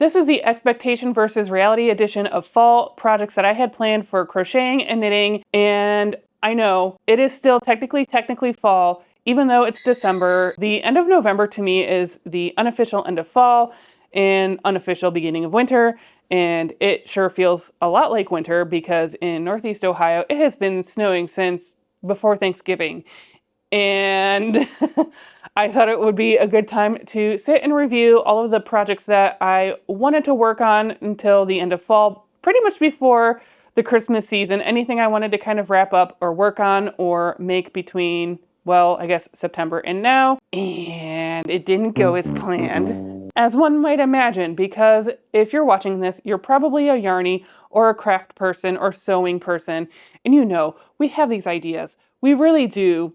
This is the expectation versus reality edition of fall projects that I had planned for crocheting and knitting, and I know it is still technically fall, even though it's December. The end of November to me is the unofficial end of fall and unofficial beginning of winter, and it sure feels a lot like winter because in Northeast Ohio it has been snowing since before Thanksgiving. And I thought it would be a good time to sit and review all of the projects that I wanted to work on until the end of fall, pretty much before the Christmas season. Anything I wanted to kind of wrap up or work on or make between, well, I guess September and now. And it didn't go as planned, as one might imagine, because if you're watching this, you're probably a yarny or a craft person or sewing person. And you know, we have these ideas. We really do.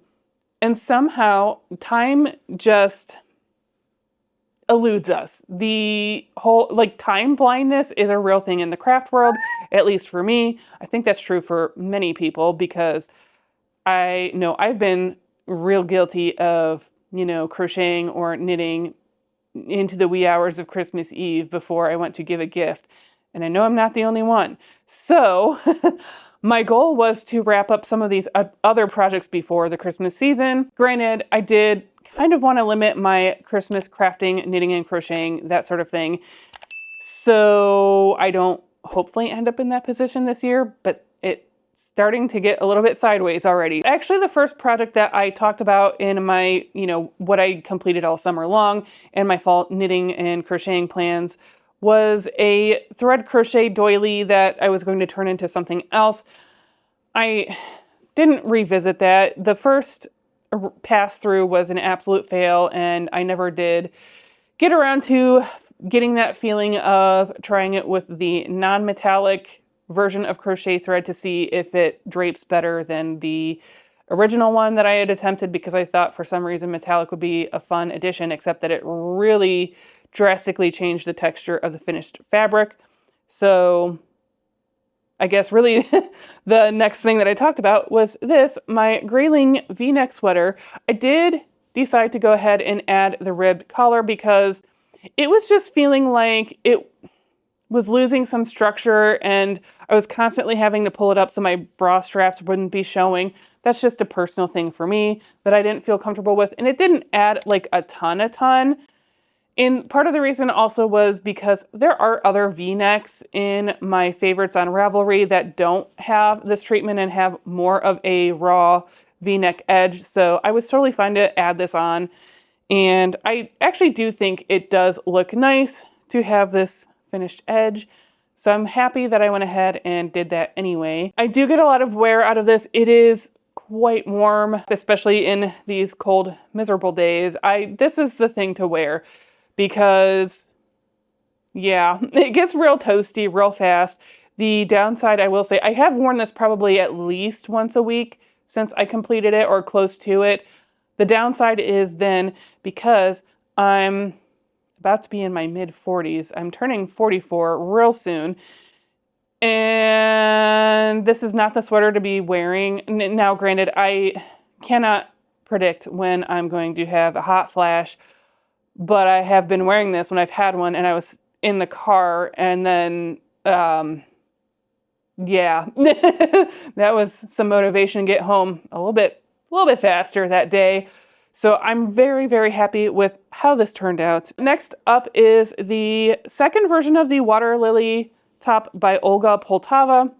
And somehow time just eludes us. The whole, time blindness is a real thing in the craft world, at least for me. I think that's true for many people because I know I've been real guilty of, crocheting or knitting into the wee hours of Christmas Eve before I went to give a gift. And I know I'm not the only one. So my goal was to wrap up some of these other projects before the Christmas season. Granted, I did kind of want to limit my Christmas crafting, knitting and crocheting, that sort of thing. So I don't hopefully end up in that position this year, but it's starting to get a little bit sideways already. Actually, the first project that I talked about in my, what I completed all summer long and my fall knitting and crocheting plans was a thread crochet doily that I was going to turn into something else. I didn't revisit that. The first pass through was an absolute fail, and I never did get around to getting that feeling of trying it with the non-metallic version of crochet thread to see if it drapes better than the original one that I had attempted, because I thought for some reason metallic would be a fun addition, except that it really drastically changed the texture of the finished fabric. So I guess really the next thing that I talked about was this, my Grayling V-neck sweater. I did decide to go ahead and add the ribbed collar because it was just feeling like it was losing some structure and I was constantly having to pull it up so my bra straps wouldn't be showing. That's just a personal thing for me that I didn't feel comfortable with, and it didn't add like a ton. And part of the reason also was because there are other V-necks in my favorites on Ravelry that don't have this treatment and have more of a raw V-neck edge. So I was totally fine to add this on. And I actually do think it does look nice to have this finished edge. So I'm happy that I went ahead and did that anyway. I do get a lot of wear out of this. It is quite warm, especially in these cold, miserable days. This is the thing to wear. Because, yeah, it gets real toasty real fast. The downside, I will say, I have worn this probably at least once a week since I completed it or close to it. The downside is then because I'm about to be in my mid-40s. I'm turning 44 real soon. And this is not the sweater to be wearing. Now, granted, I cannot predict when I'm going to have a hot flash, but I have been wearing this when I've had one and I was in the car, and then, yeah, that was some motivation to get home a little bit faster that day. So I'm very, very happy with how this turned out. Next up is the second version of the Water Lily top by Olga Poltava.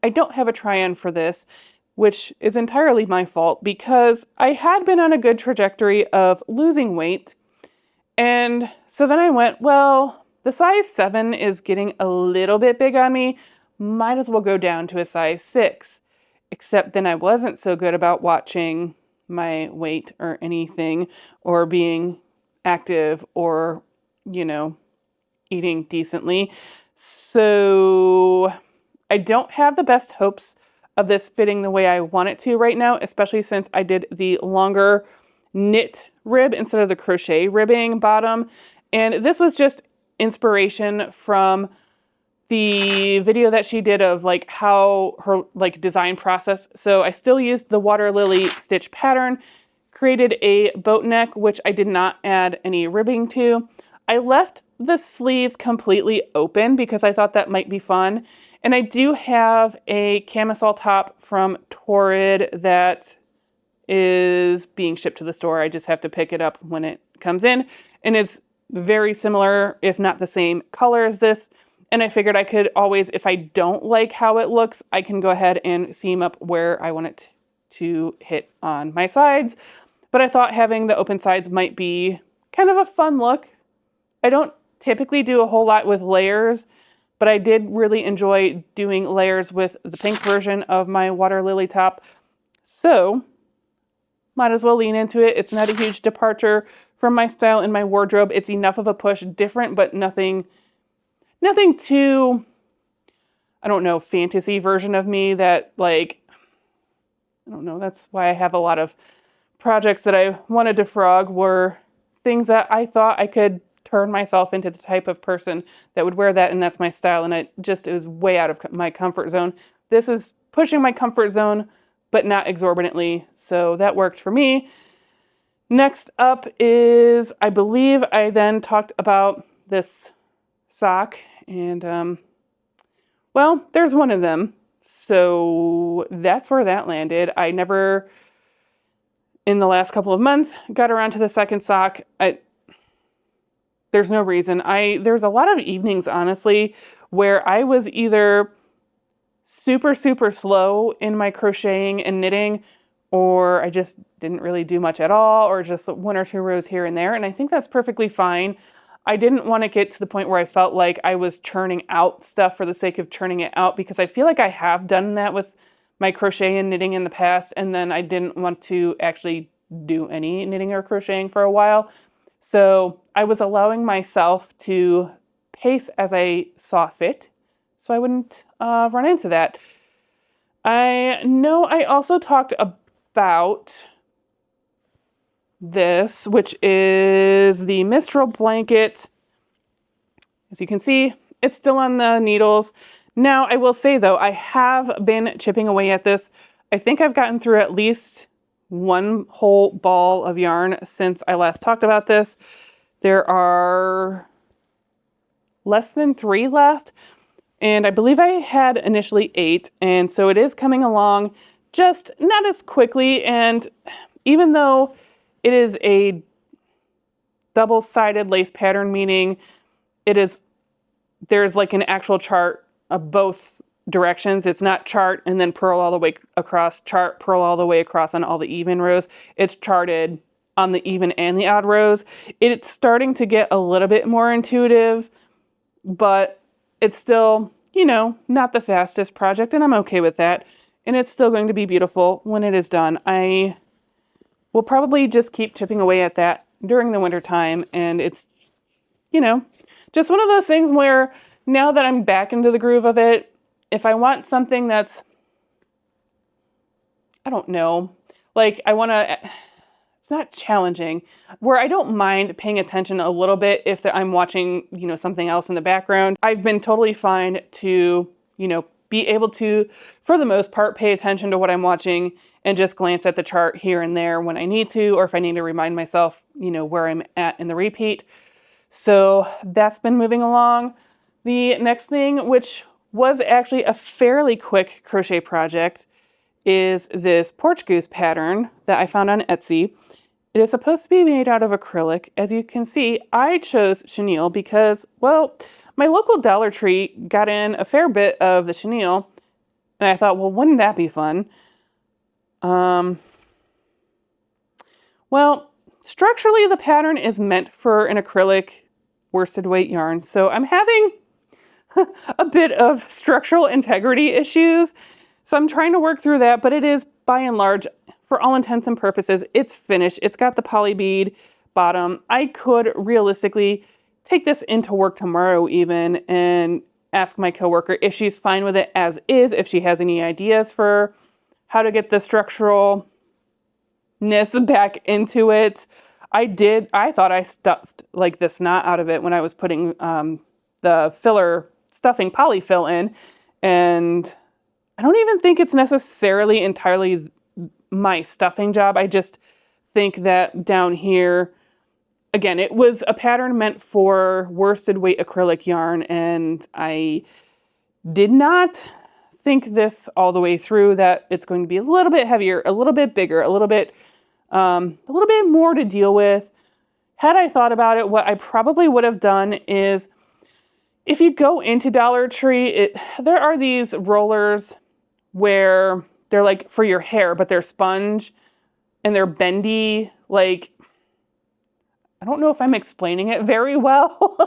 I don't have a try-on for this, which is entirely my fault because I had been on a good trajectory of losing weight. And so then I went, well, the size 7 is getting a little bit big on me. Might as well go down to a size 6. Except then I wasn't so good about watching my weight or anything, or being active, or, eating decently. So I don't have the best hopes of this fitting the way I want it to right now, especially since I did the longer knit rib instead of the crochet ribbing bottom. And this was just inspiration from the video that she did of how her design process. So I still used the Water Lily stitch pattern, created a boat neck, which I did not add any ribbing to. I left the sleeves completely open because I thought that might be fun. And I do have a camisole top from Torrid that is being shipped to the store. I just have to pick it up when it comes in. And it's very similar, if not the same color as this. And I figured I could always, if I don't like how it looks, I can go ahead and seam up where I want it to hit on my sides. But I thought having the open sides might be kind of a fun look. I don't typically do a whole lot with layers, but I did really enjoy doing layers with the pink version of my water lily top. So might as well lean into it. It's not a huge departure from my style in my wardrobe. It's enough of a push, different, but nothing too, I don't know, fantasy version of me that, like, I don't know. That's why I have a lot of projects that I want to defrog were things that I thought I could turn myself into the type of person that would wear that, and that's my style, and it just is way out of my comfort zone. This is pushing my comfort zone, but not exorbitantly, so that worked for me. Next up is, I believe I then talked about this sock, and well, there's one of them, so that's where that landed. I never, in the last couple of months, got around to the second sock. There's no reason. There's a lot of evenings, honestly, where I was either super, super slow in my crocheting and knitting, or I just didn't really do much at all, or just one or two rows here and there. And I think that's perfectly fine. I didn't want to get to the point where I felt like I was churning out stuff for the sake of churning it out, because I feel like I have done that with my crochet and knitting in the past, and then I didn't want to actually do any knitting or crocheting for a while. So I was allowing myself to pace as I saw fit, so I wouldn't run into that. I know I also talked about this, which is the Mistral blanket. As you can see, it's still on the needles. Now, I will say though, I have been chipping away at this. I think I've gotten through at least one whole ball of yarn since I last talked about this. There are less than 3 left, and I believe I had initially 8, and so it is coming along, just not as quickly. And even though it is a double-sided lace pattern, meaning there's like an actual chart of both directions. It's not chart and then purl all the way across, chart, purl all the way across on all the even rows. It's charted on the even and the odd rows. It's starting to get a little bit more intuitive, but it's still, not the fastest project, and I'm okay with that. And it's still going to be beautiful when it is done. I will probably just keep chipping away at that during the winter time, and it's, just one of those things where now that I'm back into the groove of it, if I want something that's, I don't know, like it's not challenging, where I don't mind paying attention a little bit if I'm watching, something else in the background. I've been totally fine to, be able to, for the most part, pay attention to what I'm watching and just glance at the chart here and there when I need to, or if I need to remind myself, where I'm at in the repeat. So that's been moving along. The next thing, which was actually a fairly quick crochet project, is this porch goose pattern that I found on Etsy. It is supposed to be made out of acrylic. As you can see, I chose chenille because, well, my local Dollar Tree got in a fair bit of the chenille, and I thought, well, wouldn't that be fun? Well, structurally, the pattern is meant for an acrylic worsted weight yarn, so I'm having a bit of structural integrity issues. So I'm trying to work through that, but it is, by and large, for all intents and purposes, it's finished. It's got the poly bead bottom. I could realistically take this into work tomorrow even and ask my coworker if she's fine with it as is, if she has any ideas for how to get the structuralness back into it. I thought I stuffed like this knot out of it when I was putting the filler stuffing polyfill in, and I don't even think it's necessarily entirely my stuffing job. I just think that down here, again, it was a pattern meant for worsted weight acrylic yarn, and I did not think this all the way through, that it's going to be a little bit heavier, a little bit bigger, a little bit more to deal with. Had I thought about it, what I probably would have done is, if you go into Dollar Tree, there are these rollers where they're like for your hair, but they're sponge and they're bendy. Like, I don't know if I'm explaining it very well.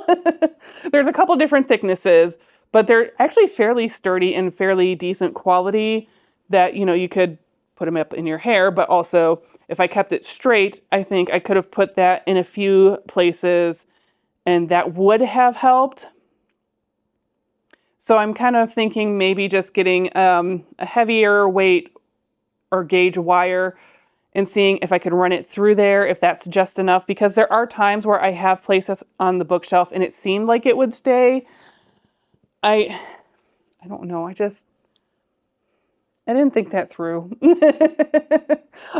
There's a couple different thicknesses, but they're actually fairly sturdy and fairly decent quality that, you know, you could put them up in your hair, but also if I kept it straight, I think I could have put that in a few places and that would have helped. So I'm kind of thinking maybe just getting a heavier weight or gauge wire and seeing if I could run it through there, if that's just enough, because there are times where I have places on the bookshelf and it seemed like it would stay. I don't know. I didn't think that through.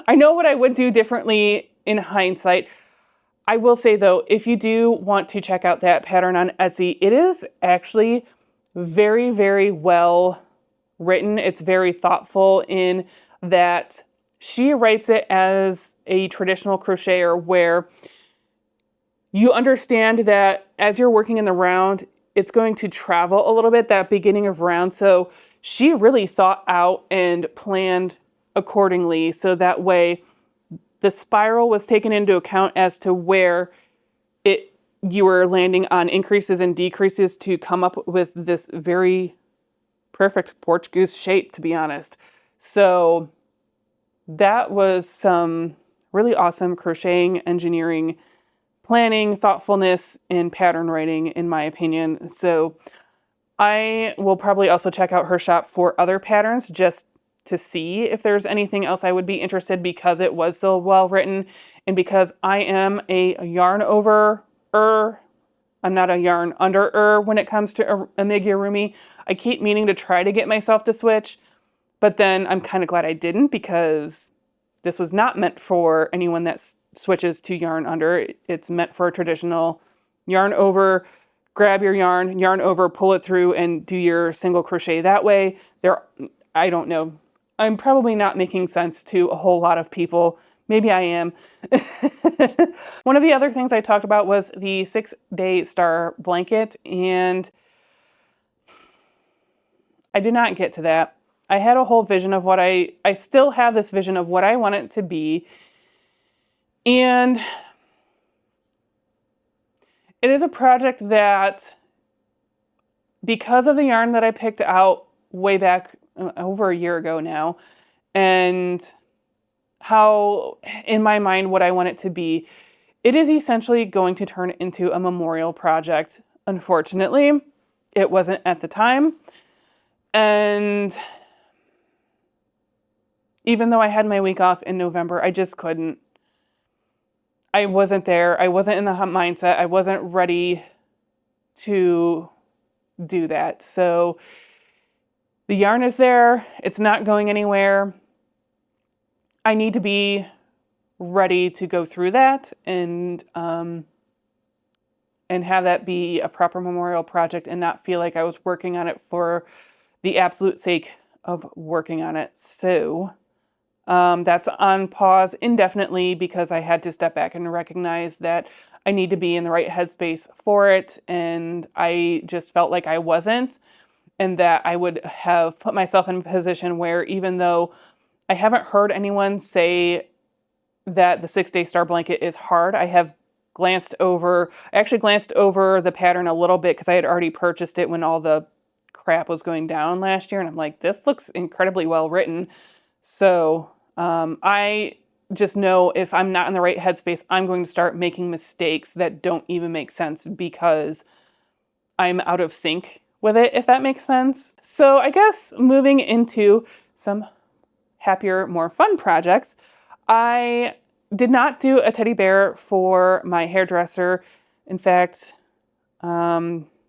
I know what I would do differently in hindsight. I will say though, if you do want to check out that pattern on Etsy, it is actually very, very well written. It's very thoughtful in that she writes it as a traditional crocheter, where you understand that as you're working in the round, it's going to travel a little bit, that beginning of round. So she really thought out and planned accordingly. So that way the spiral was taken into account as to where you were landing on increases and decreases to come up with this very perfect porch goose shape, to be honest. So that was some really awesome crocheting, engineering, planning, thoughtfulness, and pattern writing, in my opinion. So I will probably also check out her shop for other patterns just to see if there's anything else I would be interested, because it was so well written and because I am a yarn over I'm not a yarn under when it comes to amigurumi. I keep meaning to try to get myself to switch, but then I'm kind of glad I didn't, because this was not meant for anyone that switches to yarn under. It's meant for a traditional yarn over, grab your yarn over, pull it through, and do your single crochet that way. I don't know. I'm probably not making sense to a whole lot of people. Maybe I am. One of the other things I talked about was the 6-day star blanket, and I did not get to that. I had a whole vision of what I still have this vision of what I want it to be. And it is a project that, because of the yarn that I picked out way back over a year ago now, and how in my mind what I want it to be, it is essentially going to turn into a memorial project. Unfortunately, it wasn't at the time. And even though I had my week off in November, I just couldn't. I wasn't there. I wasn't in the mindset. I wasn't ready to do that. So the yarn is there. It's not going anywhere. I need to be ready to go through that and have that be a proper memorial project and not feel like I was working on it for the absolute sake of working on it. So that's on pause indefinitely, because I had to step back and recognize that I need to be in the right headspace for it. And I just felt like I wasn't, and that I would have put myself in a position where, even though I haven't heard anyone say that the 6-day star blanket is hard, I actually glanced over the pattern a little bit, because I had already purchased it when all the crap was going down last year. And I'm like, this looks incredibly well written. So I just know if I'm not in the right headspace, I'm going to start making mistakes that don't even make sense, because I'm out of sync with it, if that makes sense. So I guess moving into some happier, more fun projects, I did not do a teddy bear for my hairdresser. In fact,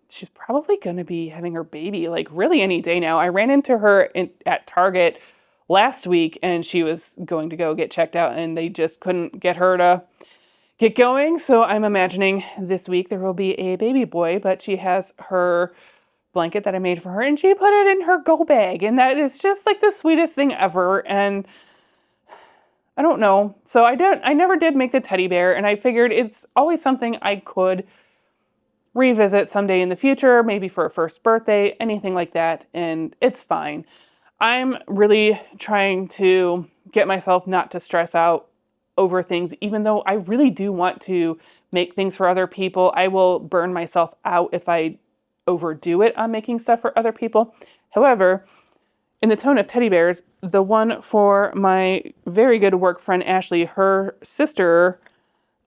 she's probably going to be having her baby like really any day now. I ran into her at Target last week, and she was going to go get checked out, and they just couldn't get get going. So I'm imagining this week there will be a baby boy, but she has her blanket that I made for her and she put it in her go bag. And that is just like the sweetest thing ever. And I don't know. So I never did make the teddy bear, and I figured it's always something I could revisit someday in the future, maybe for a first birthday, anything like that, and it's fine. I'm really trying to get myself not to stress out over things, even though I really do want to make things for other people. I will burn myself out if I overdo it on making stuff for other people. However, in the tone of teddy bears, the one for my very good work friend Ashley, her sister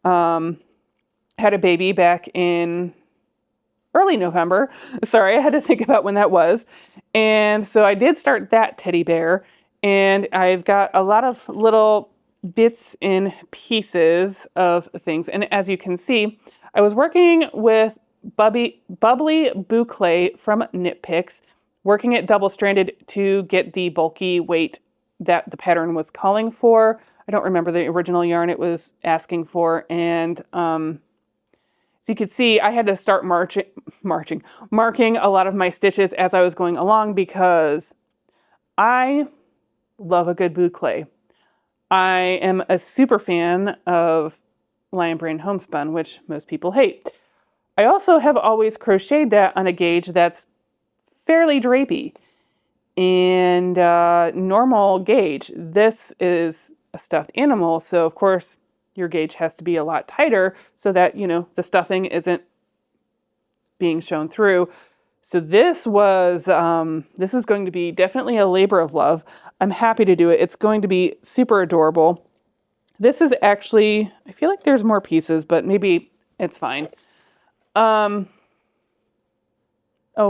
had a baby back in early November. Sorry, I had to think about when that was. And so I did start that teddy bear, and I've got a lot of little bits and pieces of things. And as you can see, I was working with Bubbly Boucle from Knit Picks, working it double-stranded to get the bulky weight that the pattern was calling for. I don't remember the original yarn it was asking for. And so you could see I had to start marking a lot of my stitches as I was going along because I love a good boucle. I am a super fan of Lion Brand Homespun, which most people hate. I also have always crocheted that on a gauge that's fairly drapey and normal gauge. This is a stuffed animal, so of course your gauge has to be a lot tighter so that, you know, the stuffing isn't being shown through. So this is going to be definitely a labor of love. I'm happy to do it. It's going to be super adorable. This is actually, I feel like there's more pieces, but maybe it's fine. Oh,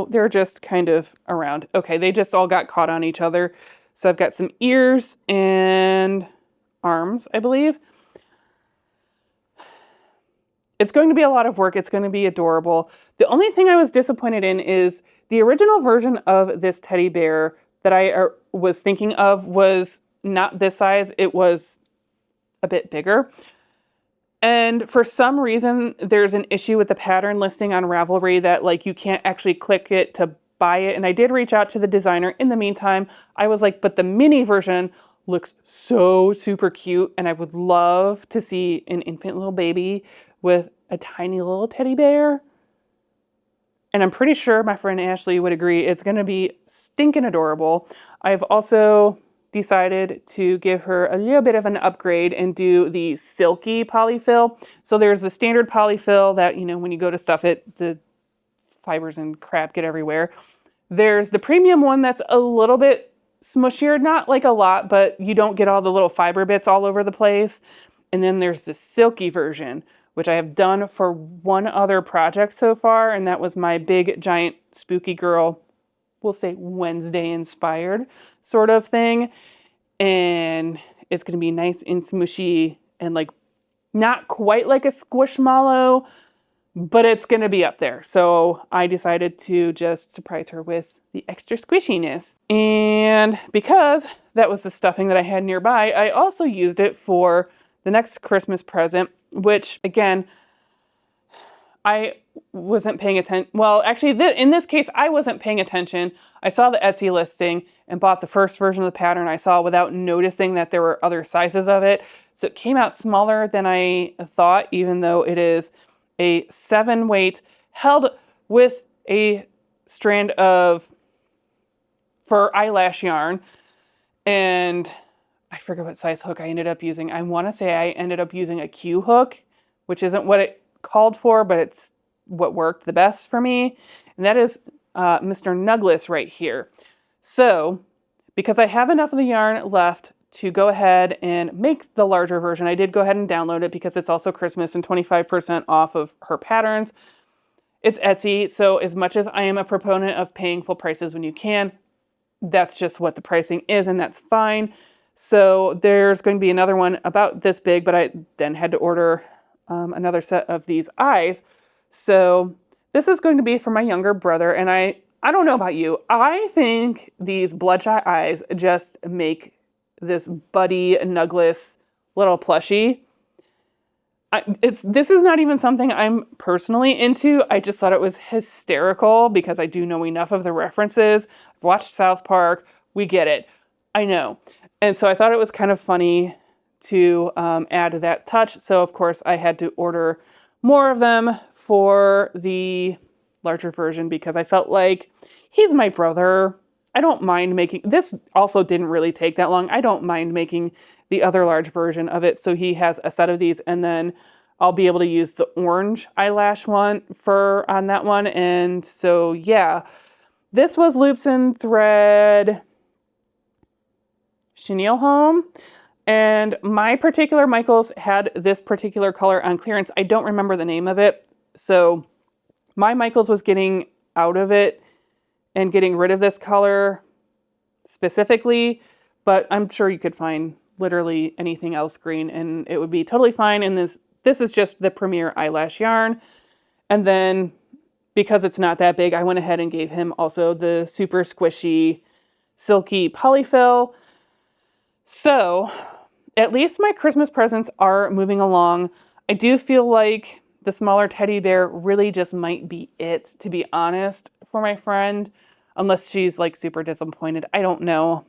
they're just kind of around. Okay, they just all got caught on each other. So I've got some ears and arms, I believe. It's going to be a lot of work. It's going to be adorable. The only thing I was disappointed in is the original version of this teddy bear that I was thinking of was not this size. It was a bit bigger. And for some reason, there's an issue with the pattern listing on Ravelry that like you can't actually click it to buy it. And I did reach out to the designer. In the meantime, I was like, but the mini version looks so super cute. And I would love to see an infant little baby with a tiny little teddy bear. And I'm pretty sure my friend Ashley would agree. It's going to be stinking adorable. I've also decided to give her a little bit of an upgrade and do the silky polyfill. So there's the standard polyfill that, you know, when you go to stuff it, the fibers and crap get everywhere. There's the premium one that's a little bit smushier, not like a lot, but you don't get all the little fiber bits all over the place. And then there's the silky version, which I have done for one other project so far, and that was my big, giant, spooky girl, we'll say Wednesday inspired sort of thing. And it's going to be nice and smushy and like not quite like a squishmallow, but it's going to be up there. So I decided to just surprise her with the extra squishiness. And because that was the stuffing that I had nearby, I also used it for the next Christmas present, which again, I wasn't paying attention. Well, actually, in this case, I wasn't paying attention. I saw the Etsy listing and bought the first version of the pattern I saw without noticing that there were other sizes of it. So it came out smaller than I thought, even though it is a 7 weight held with a strand of fur eyelash yarn. And I forget what size hook I ended up using. I want to say I ended up using a Q hook, which isn't what it called for, but it's what worked the best for me. And that is Mr. Nugless right here. So because I have enough of the yarn left to go ahead and make the larger version, I did go ahead and download it because it's also Christmas and 25% off of her patterns. It's Etsy, so as much as I am a proponent of paying full prices when you can, that's just what the pricing is, and that's fine. So there's going to be another one about this big, but I then had to order another set of these eyes. So this is going to be for my younger brother, and I don't know about you. I think these bloodshot eyes just make this buddy Nugless little plushie. this is not even something I'm personally into. I just thought it was hysterical because I do know enough of the references. I've watched South Park. We get it. I know. And so I thought it was kind of funny to add that touch. So of course I had to order more of them for the larger version because I felt like he's my brother. I don't mind making, this also didn't really take that long. I don't mind making the other large version of it. So he has a set of these, and then I'll be able to use the orange eyelash one on that one. And so, yeah, this was Loops and Thread Chenille Home. And my particular Michaels had this particular color on clearance. I don't remember the name of it. So my Michaels was getting out of it and getting rid of this color specifically, but I'm sure you could find literally anything else green and it would be totally fine. And this is just the Premier Eyelash yarn. And then because it's not that big, I went ahead and gave him also the super squishy, silky polyfill. So at least my Christmas presents are moving along. I do feel like the smaller teddy bear really just might be it, to be honest, for my friend, unless she's like super disappointed. I don't know.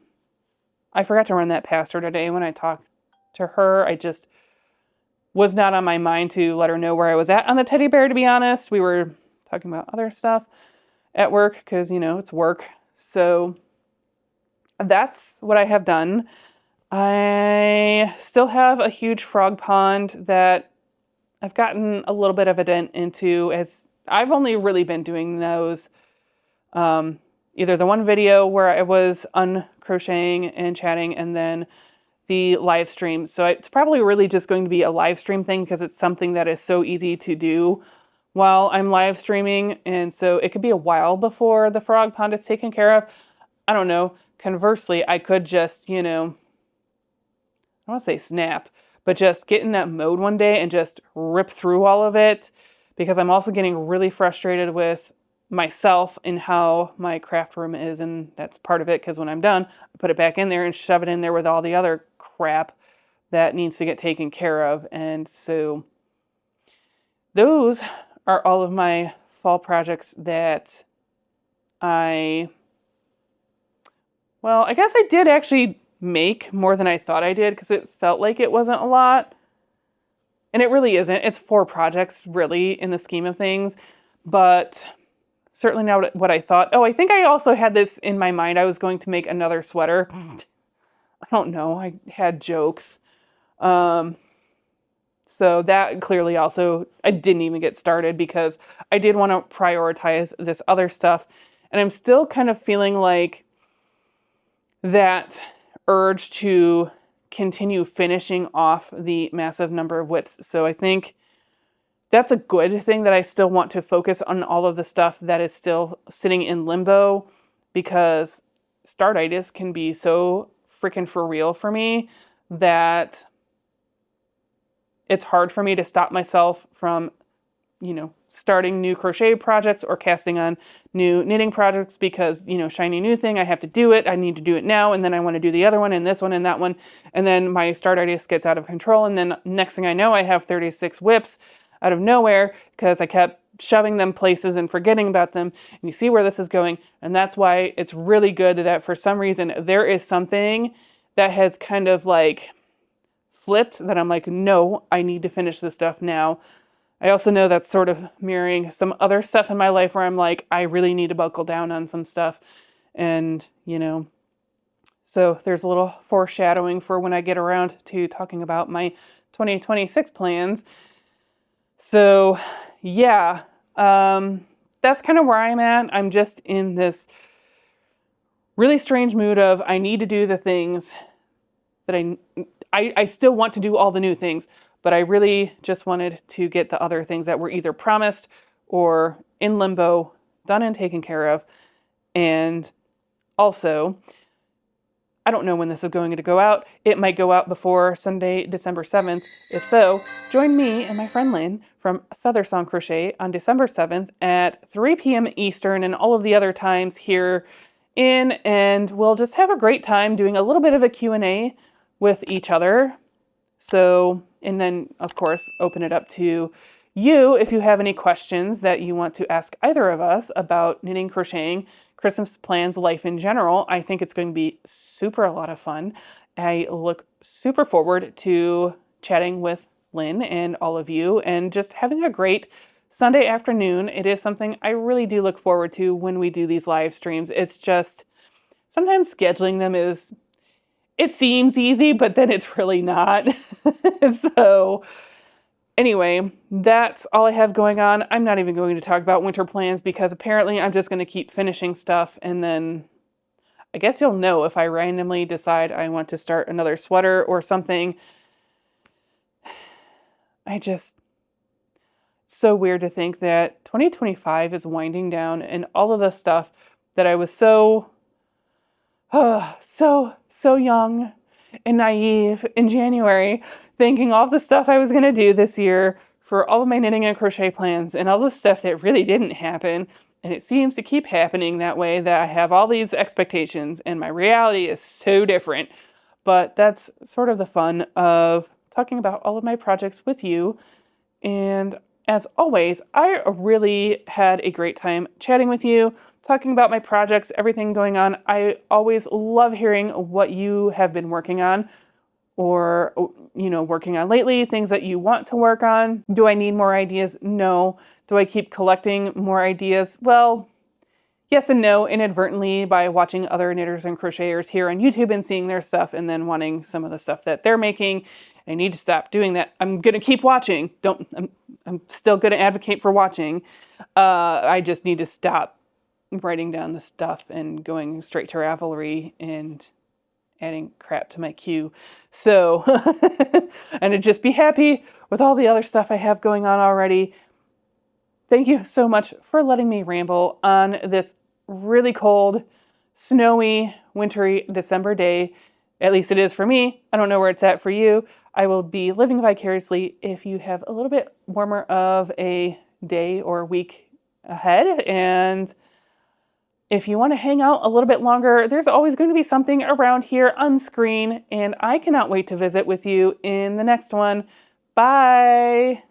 I forgot to run that past her today when I talked to her. I just was not on my mind to let her know where I was at on the teddy bear, to be honest. We were talking about other stuff at work because, you know, it's work. So that's what I have done. I still have a huge frog pond that I've gotten a little bit of a dent into, as I've only really been doing those either the one video where I was uncrocheting and chatting, and then the live stream. So it's probably really just going to be a live stream thing because it's something that is so easy to do while I'm live streaming. And so it could be a while before the frog pond is taken care of. I don't know. Conversely, I could just, you know, I don't want to say snap, but just get in that mode one day and just rip through all of it, because I'm also getting really frustrated with myself and how my craft room is, and that's part of it, because when I'm done, I put it back in there and shove it in there with all the other crap that needs to get taken care of. And so those are all of my fall projects that I guess I did actually make more than I thought I did, because it felt like it wasn't a lot. And it really isn't. It's 4 projects, really, in the scheme of things. But certainly not what I thought. Oh, I think I also had this in my mind. I was going to make another sweater. I don't know. I had jokes. So that clearly also, I didn't even get started because I did want to prioritize this other stuff. And I'm still kind of feeling like that urge to continue finishing off the massive number of whips. So I think that's a good thing, that I still want to focus on all of the stuff that is still sitting in limbo, because startitis can be so freaking for real for me that it's hard for me to stop myself from, you know, starting new crochet projects or casting on new knitting projects, because, you know, shiny new thing, I have to do it. I need to do it now. And then I want to do the other one and this one and that one. And then my startitis gets out of control. And then next thing I know, I have 36 whips out of nowhere because I kept shoving them places and forgetting about them. And you see where this is going. And that's why it's really good that for some reason there is something that has kind of like flipped, that I'm like, no, I need to finish this stuff now. I also know that's sort of mirroring some other stuff in my life where I'm like, I really need to buckle down on some stuff. And, you know, so there's a little foreshadowing for when I get around to talking about my 2026 plans. So yeah, that's kind of where I'm at. I'm just in this really strange mood of, I need to do the things that I still want to do all the new things, but I really just wanted to get the other things that were either promised or in limbo done and taken care of. And also, I don't know when this is going to go out. It might go out before Sunday, December 7th. If so, join me and my friend Lynn from Feather Song Crochet on December 7th at 3 p.m. Eastern and all of the other times here and we'll just have a great time doing a little bit of a Q&A with each other. So And then, of course, open it up to you if you have any questions that you want to ask either of us about knitting, crocheting, Christmas plans, life in general. I think it's going to be super a lot of fun. I look super forward to chatting with Lynn and all of you and just having a great Sunday afternoon. It is something I really do look forward to when we do these live streams. It's just sometimes scheduling them it seems easy, but then it's really not. So anyway, that's all I have going on. I'm not even going to talk about winter plans because apparently I'm just going to keep finishing stuff, and then I guess you'll know if I randomly decide I want to start another sweater or something. It's so weird to think that 2025 is winding down and all of the stuff that I was so young and naive in January, thinking all the stuff I was going to do this year for all of my knitting and crochet plans and all the stuff that really didn't happen. And it seems to keep happening that way, that I have all these expectations and my reality is so different. But that's sort of the fun of talking about all of my projects with you. And as always, I really had a great time chatting with you, talking about my projects, everything going on. I always love hearing what you have been working on or, working on lately, things that you want to work on. Do I need more ideas? No. Do I keep collecting more ideas? Well, yes and no, inadvertently by watching other knitters and crocheters here on YouTube and seeing their stuff and then wanting some of the stuff that they're making. I need to stop doing that. I'm going to keep watching. I'm still going to advocate for watching. I just need to stop writing down the stuff and going straight to Ravelry and adding crap to my queue. So, and to just be happy with all the other stuff I have going on already. Thank you so much for letting me ramble on this really cold, snowy, wintry December day. At least it is for me. I don't know where it's at for you. I will be living vicariously if you have a little bit warmer of a day or week ahead. And if you want to hang out a little bit longer, there's always going to be something around here on screen. And I cannot wait to visit with you in the next one. Bye.